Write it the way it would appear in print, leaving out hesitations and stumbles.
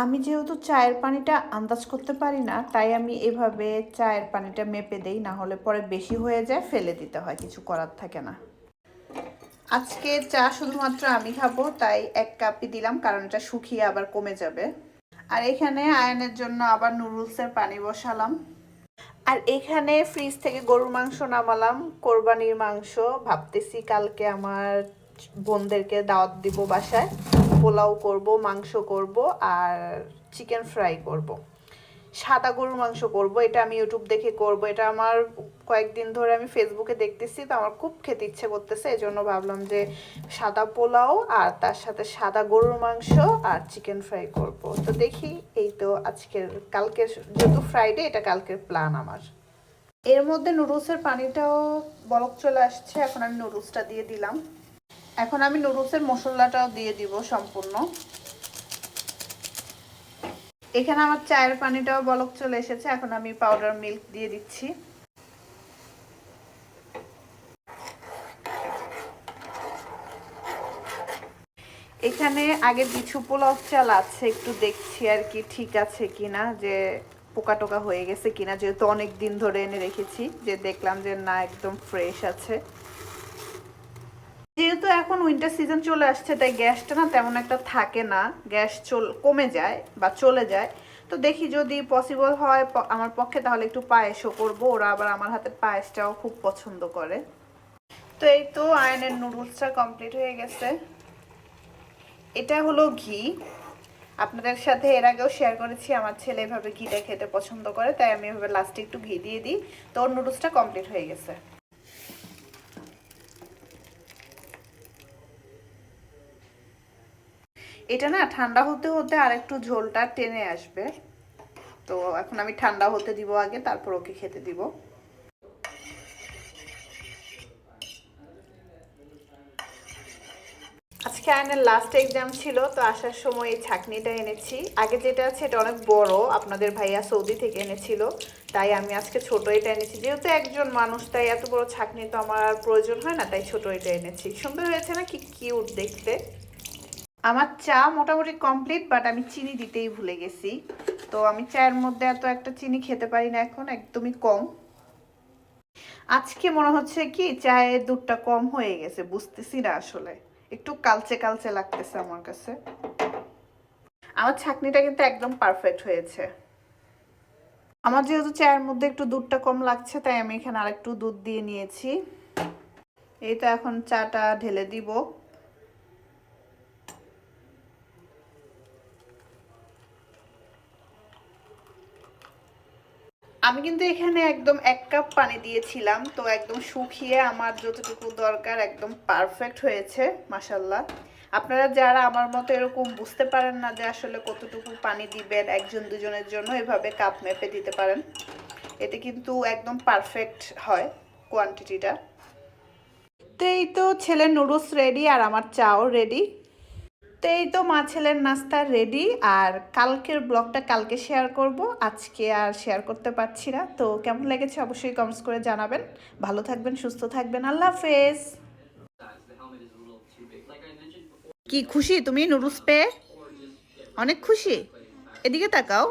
আমি যেহেতু চায়ের পানিটা আন্দাজ করতে পারি না, তাই আমি এভাবে চায়ের পানিটা মেপে দেই, না হলে পরে বেশি হয়ে যায়, ফেলে দিতে হয়, কিছু করার থাকে না। আজকে চা শুধুমাত্র আমি খাবো, তাই 1 কাপই দিলাম, কারণ এটা শুকিয়ে আবার কমে যাবে। আর এখানে আয়নের জন্য আবার নুডলসের পানি বসালাম। আর এখানে ফ্রিজ থেকে গরুর মাংস নামালাম, কোরবানির মাংস। ভাবতেছি কালকে আমার বোনদেরকে দাওয়াত দিব বাসায়, পোলাও করব, মাংস করব আর চিকেন ফ্রাই করব। সাদা গরুর মাংস করব, এটা আমি ইউটিউব দেখে করব। এটা আমার কয়েকদিন ধরে আমি ফেসবুকে দেখতেছি, তো আমার খুব খেতে ইচ্ছে করতেছে, এই জন্য ভাবলাম যে সাদা পোলাও আর তার সাথে সাদা গরুর মাংস আর চিকেন ফ্রাই করব। তো দেখি, এই তো আজকের কালকের যেহেতু ফ্রাইডে, এটা কালকের প্ল্যান আমার। এর মধ্যে নুডলসের পানিটাও বলক চলে আসছে, এখন আমি নুডলসটা দিয়ে দিলাম। এখন আমি নুডলসের মশলাটাও দিয়ে দিব সম্পূর্ণ। এখানে আমার চায়ের পানিটাও বলক চলে এসেছে, এখন আমি পাউডার মিল্ক দিয়ে দিচ্ছি। এখানে আগে কিছু পোলাও চাল আছে, একটু দেখছি আর কি ঠিক আছে কিনা, যে পোকা টোকা হয়ে গেছে কিনা, যেহেতু অনেক দিন ধরে এনে রেখেছি, যে দেখলাম যে না একদম ফ্রেশ আছে। যেহেতু এখন উইন্টার সিজন চলে আসছে, তাই গ্যাসটা না তেমন একটা থাকে না, গ্যাস কমে যায় বা চলে যায়। তো দেখি যদি পসিবল হয় আমার পক্ষে, তাহলে একটু পায়েসও করব, ওরা আবার আমার হাতের পায়েসটাও খুব পছন্দ করে। তো এই তো আয়নের নুডলসটা কমপ্লিট হয়ে গেছে। এটা হলো ঘি, আপনাদের সাথে এর আগেও শেয়ার করেছি, আমার ছেলে এভাবে ঘিটা খেতে পছন্দ করে, তাই আমি এভাবে লাস্টে একটু ঘি দিয়ে দিই। তো ওর নুডলসটা কমপ্লিট হয়ে গেছে। এটা না ঠান্ডা হতে হতে আর একটু ঝোলটা টেনে আসবে, তো এখন আমি ঠান্ডা হতে দিব আগে, তারপর ওকে খেতে দিব। আজকে আয়নের লাস্ট এক্সাম ছিল, তো আসার সময় এই ছাকনিটা এনেছি। আগে যেটা আছে এটা অনেক বড়, আপনাদের ভাইয়া সৌদি থেকে এনেছিল, তাই আমি আজকে ছোট এটা এনেছি। যেহেতু একজন মানুষ, তাই এত বড় ছাকনি তো আমার আর প্রয়োজন হয় না, তাই ছোট এটা এনেছি। সুন্দর হয়েছে না, কি কিউট দেখতে। আমার চা মোটামুটি কমপ্লিট, বাট আমি চিনি দিতেই ভুলে গেছি। তো আমি চায়ের মধ্যে এত একটা চিনি খেতে পারি না এখন, একদমই কম। আজকে মনে হচ্ছে কি চায়ের দুধটা কম হয়ে গেছে, বুঝতেছি না আসলে, একটু কালচে কালচে লাগতেছে আমার কাছে। আমার ছাঁকনিটা কিন্তু একদম পারফেক্ট হয়েছে। আমার যেহেতু চায়ের মধ্যে একটু দুধটা কম লাগছে, তাই আমি এখানে আরেকটু দুধ দিয়ে নিয়েছি। এই তো এখন চাটা ঢেলে দিব। আমি কিন্তু এখানে একদম 1 কাপ পানি দিয়েছিলাম, তো একদম শুকিয়ে আমার যতটুকু দরকার একদম পারফেক্ট হয়েছে মাশাল্লাহ। আপনারা যারা আমার মতো এরকম বুঝতে পারেন না যে আসলে কতটুকু পানি দিবেন একজন দুজনের জন্য, এভাবে কাপ মেপে দিতে পারেন, এতে কিন্তু একদম পারফেক্ট হয় কোয়ান্টিটিটা। তো এই তো ছেলের নুডলস রেডি আর আমার চাও রেডি। তো এই তো মা ছেলের নাস্তা রেডি। আর কালকের ব্লগটা কালকে শেয়ার করব, আজকে আর শেয়ার করতে পারছি না। তো কেমন লেগেছে অবশ্যই কমেন্টস করে জানাবেন। ভালো থাকবেন, সুস্থ থাকবেন, আল্লাহ হাফেজ। কি খুশি তুমি নুডলস পেয়ে? অনেক খুশি? এদিকে তাকাও।